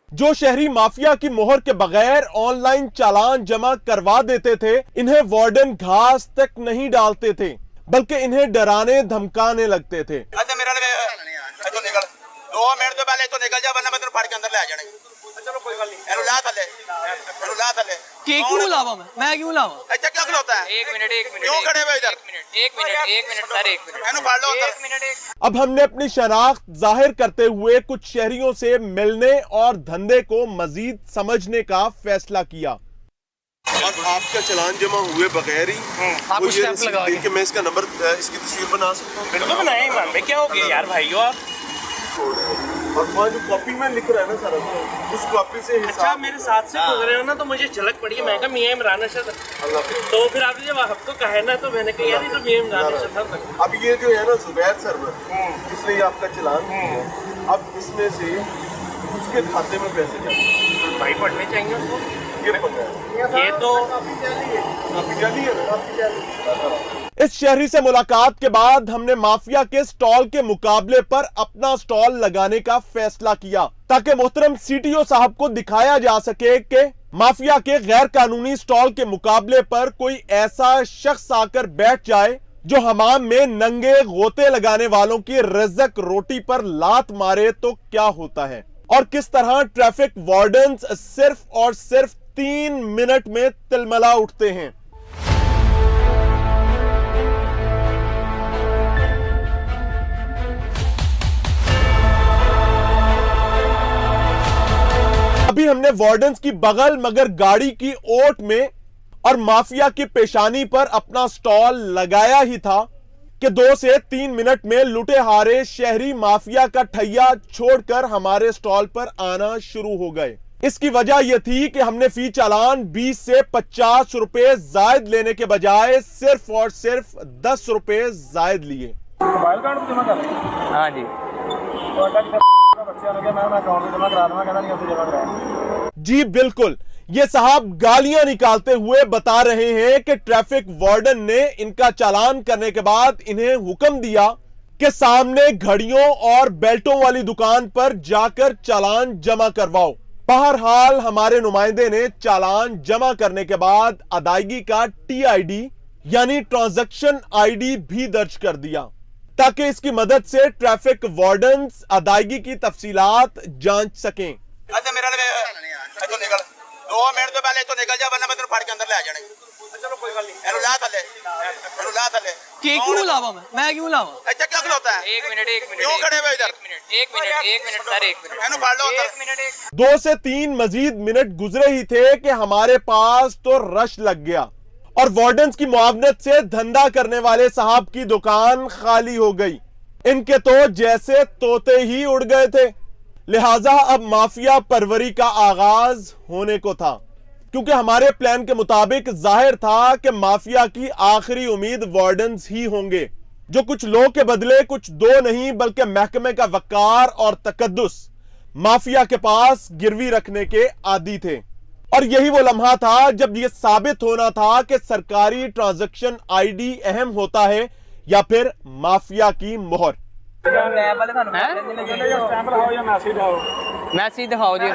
जो शहरी माफिया की मोहर के बगैर ऑनलाइन चालान जमा करवा देते थे, इन्हें वार्डन घास तक नहीं डालते थे, बल्कि इन्हें डराने धमकाने लगते थे। अच्छा मेरा तो निकल 2 मिनट तो पहले तो निकल जा, वरना मैं तेरे फाड़ के अंदर ले आ जाने। चलो कोई बात नहीं, एनु ला थले के क्यों लावा मैं क्यों लावा? अच्छा क्या खलोता है? एक मिनट क्यों खड़े हुए इधर? एक मिनट सर, एक मिनट एनु फाड़ लो अंदर। एक मिनट। अब हमने अपनी शनाख्त जाहिर करते हुए कुछ शहरियों से मिलने और धंधे को मजीद समझने का फैसला किया। और आपका चलान जमा हुए बगैर ही आप वो उस ये स्टैंप लगा के कि मैं इसका नंबर इसकी तस्वीर बना सकता हूँ। बिल्कुल बनाए इमाम भाई, क्या हो गया यार भाइयों आप? और वहाँ जो कॉपी में लिख रहा है ना सर, उस कॉपी से अच्छा मेरे साथ से गुजरे हो ना, तो मुझे झलक पड़ी है। मैं कहा मियां इमरान अरशद, तो फिर आपने जब आपको कहा है ना, तो मैंने कहा यार ये तो मियां इमरान अरशद था। अब ये जो है ना जुबैर सर्वर, इसलिए आपका चलान है। अब इसमें से उसके खाते में पैसे जाएंगे, भाई पढ़ने चाहिए उसको। ये पता है, ये तो आपकी जाली है ना, आपकी जाली। इस शहरी से मुलाकात के बाद हमने माफिया के स्टॉल के मुकाबले पर अपना स्टॉल लगाने का फैसला किया, ताकि मोहतरम सीटीओ साहब को दिखाया जा सके कि माफिया के गैर कानूनी स्टॉल के मुकाबले पर कोई ऐसा शख्स आकर बैठ जाए जो हमाम में नंगे गोते लगाने वालों की रिज़्क रोटी पर लात मारे तो क्या होता है, और किस तरह ट्रैफिक वार्डन्स सिर्फ और सिर्फ 3 मिनट में तिलमिला उठते हैं। अभी हमने वार्डन्स की बगल मगर गाड़ी की ओट में और माफिया की पेशानी पर अपना स्टॉल लगाया ही था कि 2 से 3 मिनट में लुटे हारे शहरी माफिया का ठैया छोड़कर हमारे स्टॉल पर आना शुरू हो गए। इसकी वजह यह थी कि हमने फी चालान 20 से 50 रुपए जायद लेने के बजाय सिर्फ और सिर्फ 10 रुपए जायद लिए। मोबाइल कार्ड जमा कर? हाँ जी। जी बिल्कुल, ये साहब गालियां निकालते हुए बता रहे हैं कि ट्रैफिक वार्डन ने इनका चालान करने के बाद इन्हें हुक्म दिया कि सामने घड़ियों और बेल्टों वाली दुकान पर जाकर चालान जमा करवाओ। बहरहाल हमारे नुमाइंदे ने चालान जमा करने के बाद अदायगी का TID यानी ट्रांजैक्शन ID भी दर्ज कर दिया, ताकि इसकी मदद से ट्रैफिक वार्डन्स अदायगी की तफसीलात जांच सकें। अच्छा मेरा तो निकल 2 मिनट तो पहले तो निकल जा, वरना मैं तेरे फाड़ के अंदर ले आ जाने। चलो कोई बात नहीं, एनु ला थले के क्यों लावा मैं क्यों लावा? अच्छा क्या खलोता है? एक मिनट क्यों खड़े हुए इधर? एक मिनट सर, एक मिनट। एनु फाड़ लो अंदर। एक मिनट। 2 से 3 मजीद मिनट गुजरे ही थे कि हमारे पास तो रश लग गया और वार्डन्स की मुआवनत से धंधा करने वाले साहब की दुकान खाली हो गई। इनके तो जैसे तोते ही उड़ गए थे। लिहाजा अब माफिया परवरी का आगाज होने को था, क्योंकि हमारे प्लान के मुताबिक जाहिर था कि माफिया की आखिरी उम्मीद वार्डन्स ही होंगे, जो कुछ लोग के बदले कुछ 2 नहीं बल्कि महकमे का वकार और तकद्दुस माफिया के पास गिरवी रखने के आदी थे। और यही वो लम्हा था जब यह साबित होना था कि सरकारी ट्रांजैक्शन ID अहम होता है या फिर माफिया की मोहर। मैसेज दिखाओ जी, ये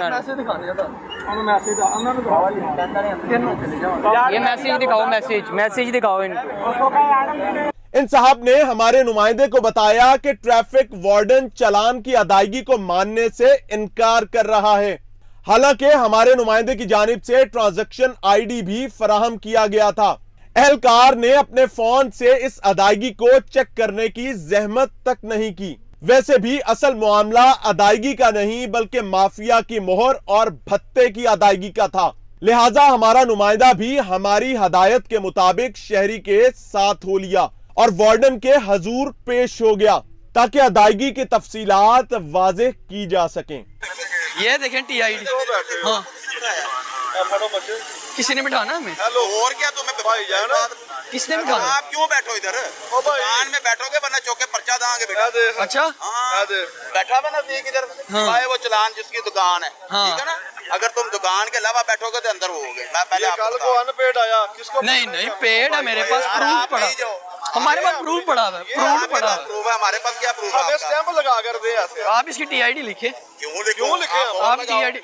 मैसेज दिखाओ, मैसेज दिखाओ इनको। इन साहब ने हमारे नुमाइंदे को बताया कि ट्रैफिक वार्डन चालान की अदायगी को मानने से इनकार कर रहा है, हालांकि हमारे नुमाइंदे की जानिब से ट्रांजैक्शन ID भी फराहम किया गया था। एहलकार ने अपने फोन से इस अदायगी को चेक करने की जहमत तक नहीं की। वैसे भी असल मामला अदायगी का नहीं बल्कि माफिया की मोहर और भत्ते की अदायगी का था। लिहाजा हमारा नुमाइंदा भी हमारी हदायत के मुताबिक शहरी के साथ हो लिया और वार्डन के हजूर पेश हो गया, ताकि अदायगी की तफसीलात वाज़ेह की जा सकें। ये देखें TID। हाँ, किसी ने बिठाना हमें? हेलो और क्या तुम्हें भाई जान किसने बिठाना? आप क्यों बैठो इधर? दुकान में बैठोगे वरना चौके पर्चा दांगे बेटा। अच्छा हाँ बैठा बना देख इधर भाई, वो चलान जिसकी दुकान है, ठीक है ना? अगर तुम दुकान के अलावा बैठोगे तो अंदर होगे। मैं पहले कल को अनपेड आया, किसको? नहीं पेड है मेरे पास, प्रूफ पड़ा, हमारे पास प्रूफ पड़ा है, प्रूफ पड़ा है। प्रूफ है हमारे पास, क्या प्रूफ है? हमें स्टैंप लगा कर दे ऐसे। आप इसकी TID लिखे। क्यों लिखे? आप TID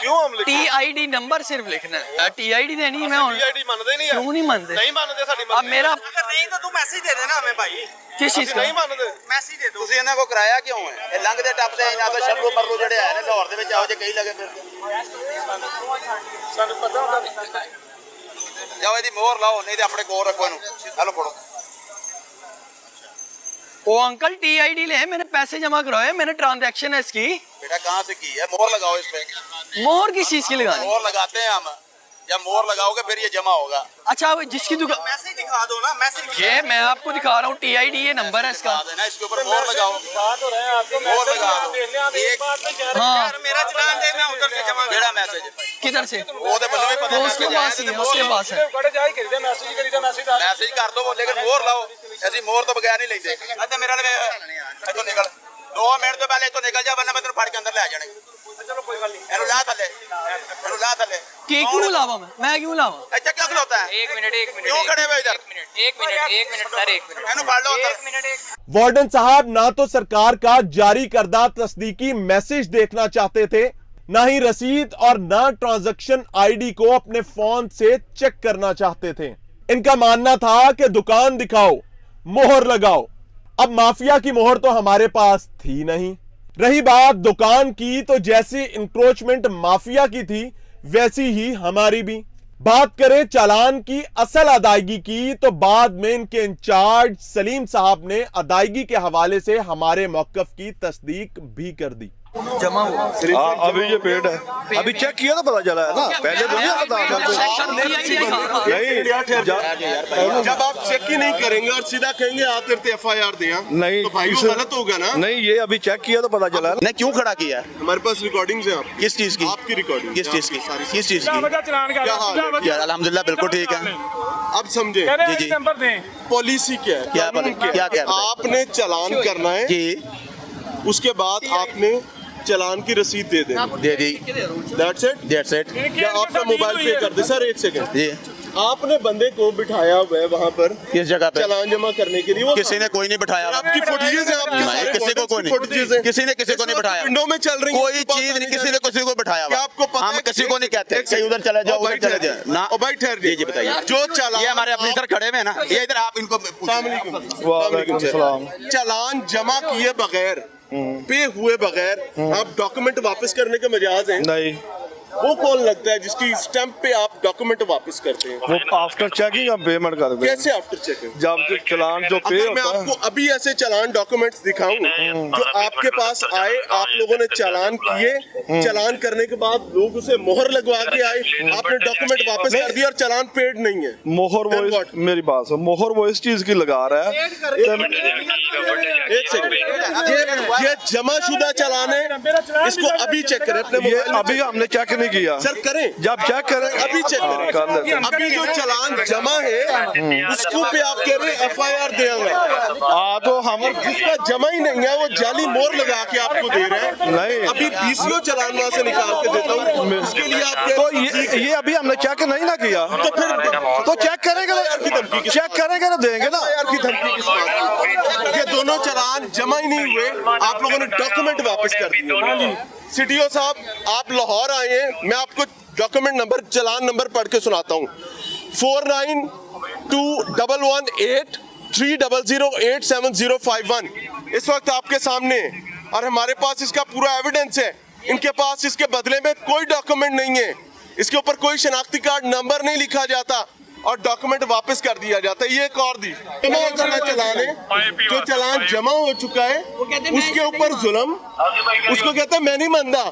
क्यों हम लिखते TID नंबर सिर्फ लिखना है, TID देनी है। मैं TID मानते नहीं क्यों नहीं मानते? नहीं मानते साडी अब मेरा नहीं तो तू मैसेज दे देना हमें भाई, किस चीज का? नहीं मानते ਮੈਸੇਜ ਦੇ ਦੋ। ਤੁਸੀਂ ਇਹਨਾਂ ਕੋ ਕਰਾਇਆ ਕਿਉਂ ਹੈ? ਇਹ ਲੰਘਦੇ ਟੱਪਦੇ ਇਹਨਾਂ ਕੋ ਸ਼ਰਲੂ ਪਰਲੂ ਜਿਹੜੇ ਹੈ ਨੇ ਲਾਹੌਰ ਦੇ ਵਿੱਚ ਆਓ ਜੇ ਕਈ ਲਗੇ ਫਿਰ ਸਾਨੂੰ ਪਤਾ ਹੁੰਦਾ ਨਹੀਂ ਜਾਓ ਇਹਦੀ ਮੋਹਰ ਲਾਓ, ਨਹੀਂ ਤੇ ਆਪਣੇ ਕੋਲ ਰੱਖੋ ਇਹਨੂੰ। ਹਲੋ ਫੜੋ। ओ अंकल TID ले, मैंने पैसे जमा करवाए, मैंने ट्रांजैक्शन है इसकी। बेटा कहाँ से की है? मोहर लगाओ इस पे। मोहर किस चीज की लगानी? मोहर लगाते हैं हम, जब मोहर लगाओगे फिर ये जमा होगा। अच्छा वो जिसकी दुकान, मैसेज दिखा दो ना, मैसेज ये मैं आपको दिखा रहा हूँ, TID ये नंबर है इसका। देना, इसके ऊपर मोहर लगाओ। बात हो रहा है आपको मोहर लगा दो। एक बात में कह हाँ मेरा चलान दे, मैं उधर से जमा मेरा मैसेज किधर से? वो तो मुझे भी पता वो उसके पास ही है, उसके पास है। बड़े जाई करीदा मैसेज करीदा मैसेज मैसेज कर दो, लेकिन मोहर लाओ। ऐसी मोहर तो बगैर नहीं लेते। अच्छा मेरा इतो निकल 2 मिनट तो पहले इतो निकल जा, वरना मैं तेरे फाड़ के अंदर ले जाने। चलो कोई गल नहीं, एनु ला थले, एनु ला थले। कि क्यों लावा मैं क्यों लावा? अच्छा क्या खलोता है? एक मिनट क्यों खड़े हुए इधर? एक मिनट सर, एक मिनट एनु फाड़ लो अंदर। एक मिनट वार्डन साहब ना तो सरकार का जारी करदा तस्दीकी मैसेज देखना चाहते थे, ना ही रसीद और ना ट्रांजैक्शन आईडी को अपने फोन से चेक करना चाहते थे। इनका मानना था कि दुकान दिखाओ, मोहर लगाओ। अब माफिया की मोहर तो हमारे पास थी नहीं। रही बात दुकान की, तो जैसी इंक्रोचमेंट माफिया की थी वैसी ही हमारी भी। बात करें चालान की असल अदायगी की, तो बाद में इनके इंचार्ज सलीम साहब ने अदायगी के हवाले से हमारे मौकफ की तस्दीक भी कर दी। जमा हुआ अभी ये पेड है, अभी चेक किया तो पता चला है ना, पहले तो नहीं पता नहीं। जब आप चेक ही नहीं करेंगे और सीधा कहेंगे आप तेरे FIR दिया नहीं तो भाई वो इसे- गलत होगा ना। नहीं ये अभी चेक किया तो पता चला है। ने क्यों खड़ा किया? हमारे पास रिकॉर्डिंग्स हैं आप किस चीज की? आपकी रिकॉर्डिंग किस चीज की? किस चीज की? क्या हाल है? यार अल्हम्दुलिल्लाह बिल्कुल ठीक है। अब समझे जी जी पॉलिसी क्या है, क्या कानून क्या क्या क्या आपने चालान करना है, जी उसके बाद आपने चालान की रसीद दे देनी। दे दी। That's it. Date set. क्या आपका मोबाइल पे कर दे सर? 1 सेकंड। जी आपने बंदे को बिठाया हुआ है वहाँ पर किस जगह पे? चालान जमा करने के लिए। वो किसी ने कोई नहीं बिठाया। आपकी फुटेजेस है, आपके नहीं, सारे किसी को कोई फुटेजेस हैं। नहीं, किसी ने किसी को नहीं बिठाया। विंडो में चल रही है, कोई चीज नहीं, किसी ने किसी को बिठाया। क्या आपको पता हम है? किसी को नहीं कहते एक कि उधर चले जाओ, उधर चले जाओ ना। ओ भाई ठहर जी जी बताइए। जो चालान ये हमारे अपने इधर खड़े हुए हैं ना, ये इधर आप इनको वालेकुम सलाम। चालान जमा किए बगैर, पे हुए बगैर आप डॉक्यूमेंट वापस करने के मजाज हैं? नहीं वो कौन लगता है जिसकी स्टैंप पे आप डॉक्यूमेंट वापस करते हैं? वो आफ्टर चेकिंग हम पेमेंट कर दें। कैसे आफ्टर चेकिंग? जब चलान जो पे अगर मैं होता आपको है, अभी ऐसे चालान डॉक्यूमेंट्स दिखाऊं जो आपके पास आए, आप लोगों ने चालान किए, चालान करने के बाद लोग उसे मोहर लगवा के आए, आपने डॉक्यूमेंट वापस कर दिया और चालान पेड नहीं है, मोहर Then वो what? मेरी बात सुन, मोहर वो इस चीज की लगा रहा है। एक सेकंड, ये जमाशुदा चालान है, इसको अभी चेक करें अपने ये मोबाइल में। अभी हमने चेक नहीं किया। सर करें, जब चेक करें अभी चेक हाँ, कर लेते हैं। अभी जो चालान जमा है उसको पे आप कह रहे हैं FIR देंगे। तो हम जिसका जमा ही नहीं है वो जाली मोहर लगा के आपको दे रहे हैं। नहीं। अभी DCO चालान वहाँ से निकाल के देता हूँ, उसके लिए आप कह तो रहे हैं, ये अभी हमने चेक नहीं ना किया, तो फिर तो चेक करेंगे ना, चेक करेंगे ना, देंगे ना। FIR की धमकी किस बात की? ये दोनों चालान जमा ही नहीं हुए, आप लोगों ने डॉक्यूमेंट वापस कर दिए। CTO साहब आप लाहौर आए हैं, मैं आपको डॉक्यूमेंट नंबर, चालान नंबर पढ़ के सुनाता हूँ। 49211830087051 इस वक्त आपके सामने है और हमारे पास इसका पूरा एविडेंस है। इनके पास इसके बदले में कोई डॉक्यूमेंट नहीं है, इसके ऊपर कोई शनाख्ती कार्ड नंबर नहीं लिखा जाता और डॉक्यूमेंट वापस कर दिया जाता है। ये एक और दी जमा करना चालान है, जो चालान जमा हो चुका है उसके ऊपर जुल्म, उसको कहते हैं मैं नहीं मानता।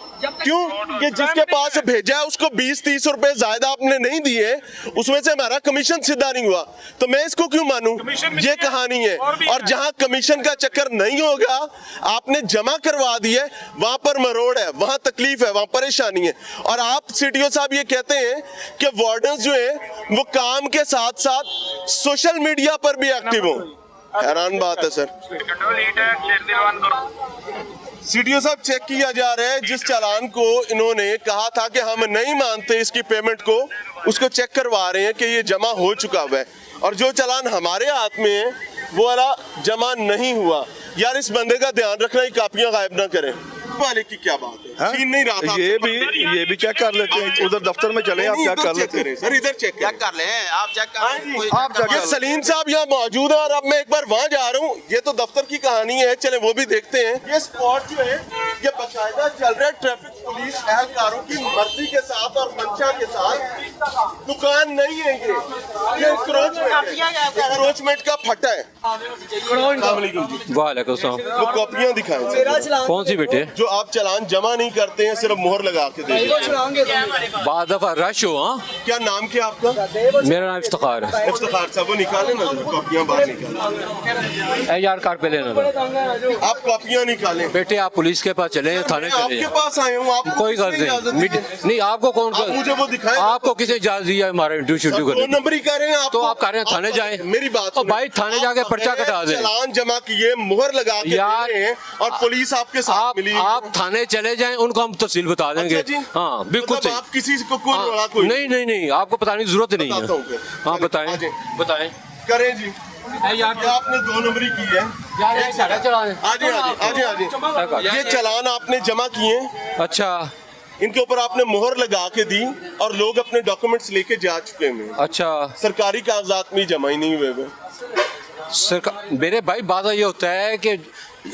क्यों कि जिसके पास भेजा है उसको 20-30 रुपए ज्यादा आपने नहीं दिए, उसमें से हमारा कमीशन सीधा नहीं हुआ, तो मैं इसको क्यों मानूं? ये कहानी है। और जहां कमीशन का चक्कर नहीं होगा, आपने जमा करवा दिया, वहां पर मरोड़ है, वहां तकलीफ है, वहां परेशानी है। और आप CTO साहब ये कहते हैं कि वार्डन्स जो है वो काम के साथ साथ सोशल मीडिया पर भी एक्टिव हो। हैरान बात है सर। CTO साहब चेक किया जा रहा है, जिस चालान को इन्होंने कहा था कि हम नहीं मानते इसकी पेमेंट को, उसको चेक करवा रहे हैं कि ये जमा हो चुका हुआ है। और जो चालान हमारे हाथ में है वो वाला जमा नहीं हुआ। यार इस बंदे का ध्यान रखना, ये कापियां गायब ना करें। वाले की क्या बात है? हाँ? छीन नहीं रहा था। ये भी चेक कर लेते हैं, उधर दफ्तर में चले आप चेक कर लेते हैं। सर इधर चेक चेक कर ले, आप चेक कर आप चेक ये कर सलीम साहब यहाँ मौजूद है और अब मैं एक बार वहाँ जा रहा हूँ। ये तो दफ्तर की कहानी है, चले वो भी देखते हैं। ये स्पॉट जो है ये बाकायदा चल रहा है ट्रैफिक पुलिस एहलकारों की मर्जी के साथ और मंशा के साथ। दुकान नहीं है ये इंक्रोचमेंट का फटा है। वालेकुम सलाम। वो कॉपियाँ दिखाएं कौन सी बेटे? जो आप चालान जमा नहीं करते हैं, सिर्फ मोहर लगा के दे बाद दफा रश हो। हाँ, क्या नाम क्या आपका? मेरा नाम इफ्तिखार है। इफ्तिखार साहब वो निकाले ना, कॉपियाँ बाहर निकालें। यार कार्ड पे लेना था। आप कॉपियाँ निकालें। बेटे आप पुलिस के पास चले, थाने चले आपके जाएं। पास आए हूँ, आप कोई गलत नहीं। नहीं आपको कौन आप मुझे वो दिखाएं। आपको किसी इजाजत दी है हमारा इंटरव्यू शुरू दो करने? नंबर ही कर रहे हैं आप। तो आप कह रहे हैं थाने जाएं। मेरी बात और भाई थाने जाके पर्चा कटा दें। चालान जमा किए, मुहर लगा के यार, दे रहे हैं और पुलिस आपके साथ मिली। आप थाने चले जाएं, उनको हम तफसील बता देंगे। अच्छा जी। हाँ बिल्कुल मतलब सही। आप किसी को कोई हाँ, रोड़ा कोई नहीं नहीं नहीं, आपको बताने की जरूरत नहीं बताता हूँ है। फिर। हाँ चलें, बताएं आ जाएं। बताएं। करें जी। यार ये आपने दो नंबरी की है। आजे ये चालान आपने जमा किए, अच्छा इनके ऊपर आपने मोहर लगा के दी और लोग अपने डॉक्यूमेंट्स लेके जा चुके हैं। अच्छा सरकारी कागजात में जमा ही नहीं हुए हुए। सरकार मेरे भाई बात ये होता है कि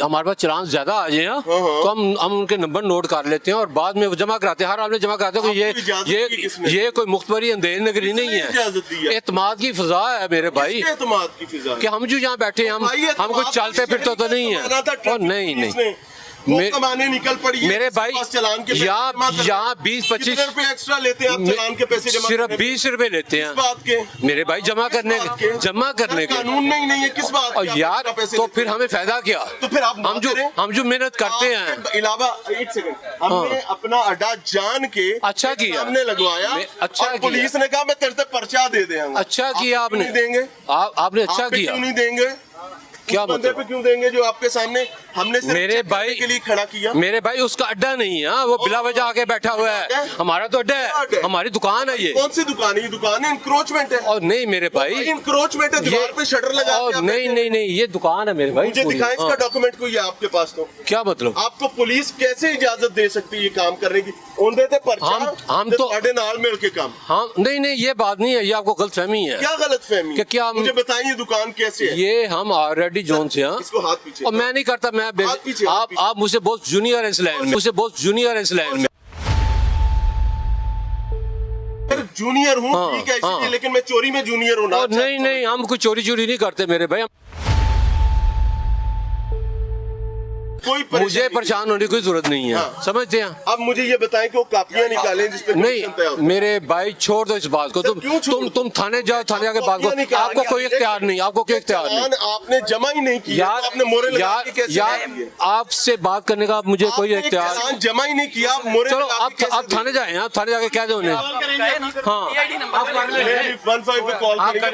हमारे पास चालान ज्यादा आ जाए ना, तो हम उनके नंबर नोट कर लेते हैं और बाद में वो जमा कराते हैं। हर आदमी जमा कराते हैं। आपको इजाजत दी किसने? ये कोई मुख्तबरी अंधेरी नगरी नहीं इजाजत दी है। है? एतमाद की फिजा है मेरे भाई, किसके एतमाद की फिजा है? कि हम जो यहाँ बैठे हैं हम कुछ चलते फिरते तो नहीं है। और नहीं नहीं कमाने निकल पड़ी मेरे भाई चालान के यहाँ 20-25 रुपए एक्स्ट्रा लेते हैं आप चालान के पैसे जमा सिर्फ करने पे? 20 रुपए लेते किस हैं बात के? मेरे भाई जमा करने बात के? के कानून में ही नहीं है, किस बात और के आप यार एक्स्ट्रा पैसे तो लेते फिर हैं? हमें फायदा क्या? तो फिर आप हम जो मेहनत करते हैं। आपके अलावा एक सेकंड, हमने अपना अड्डा जान के अच्छा किया। सामने लगवाया। अच्छा और किया। पुलिस ने कहा मैं तेरे से पर्चा दे देंगे। अच्छा किया आप क्यों आपने। नहीं देंगे? आपने अच्छा आप पे किया। क्यों नहीं देंगे? क्या उस बंदे मतलब? पे क्यों देंगे जो आपके सामने हमने सिर्फ मेरे चेक करने भाई के लिए खड़ा किया? मेरे भाई उसका अड्डा नहीं है, वो बिला वजह आके बैठा हुआ है। हमारा तो अड्डा है, हमारी दुकान है ये। कौन सी दुकान है? ये दुकान है, इंक्रोचमेंट है। और नहीं मेरे भाई इंक्रोचमेंट है, दीवार पे शटर लगा के और आप नहीं बैठे हैं। नहीं नहीं ये दुकान है मेरे भाई मुझे पूरी। दिखाएं इसका हाँ। डॉक्यूमेंट कोई है आपके पास? तो क्या मतलब? आपको पुलिस कैसे इजाजत दे सकती है ये काम करने की? उनदे ते पर्चा हम ते तो- ਤੁਹਾਡੇ ਨਾਲ मिल के काम। हाँ नहीं नहीं ये बात नहीं है, ये आपको गलत फहमी है। क्या गलत फहमी? कि क्या मुझे बताइए दुकान कैसे है? ये हम ऑलरेडी जोन से हैं। इसको हाथ पीछे। और मैं नहीं करता, मैं हाथ पीछे, हाथ पीछे। आप मुझसे बहुत जूनियर है इस लाइन में, मुझसे बहुत जूनियर है इस लाइन में। जूनियर हूँ हाँ, ठीक है इसलिए, हाँ। लेकिन मैं चोरी में जूनियर हूँ ना। और नहीं नहीं हम कोई चोरी नहीं करते मेरे भाई। कोई मुझे परेशान होने की कोई जरूरत नहीं है। हाँ। समझते हैं? अब मुझे ये बताएं कि वो कापियां निकालें जिस पे condition तय नहीं होता है। मेरे भाई छोड़ दो इस बात को। सर, क्यों छोड़? तुम थाने जाओ, थाने जाके बात कापियां करो। निकाल आपको के कोई इख्तियार नहीं, आपको कोई इख्तियार नहीं। चालान आपने जमा ही नहीं किया, तो आपने मोहरे लगा के कैसे यार दे दिए? आपसे बात करने का मुझे कोई आपने इख्तियार। चालान जमा ही नहीं किया, आप मोहरे चलो लगा के आप थाने जाए, आप थाने जाके कह दो उन्हें। हाँ आप कर लें। 15 पे कॉल आप करेंगे। करें।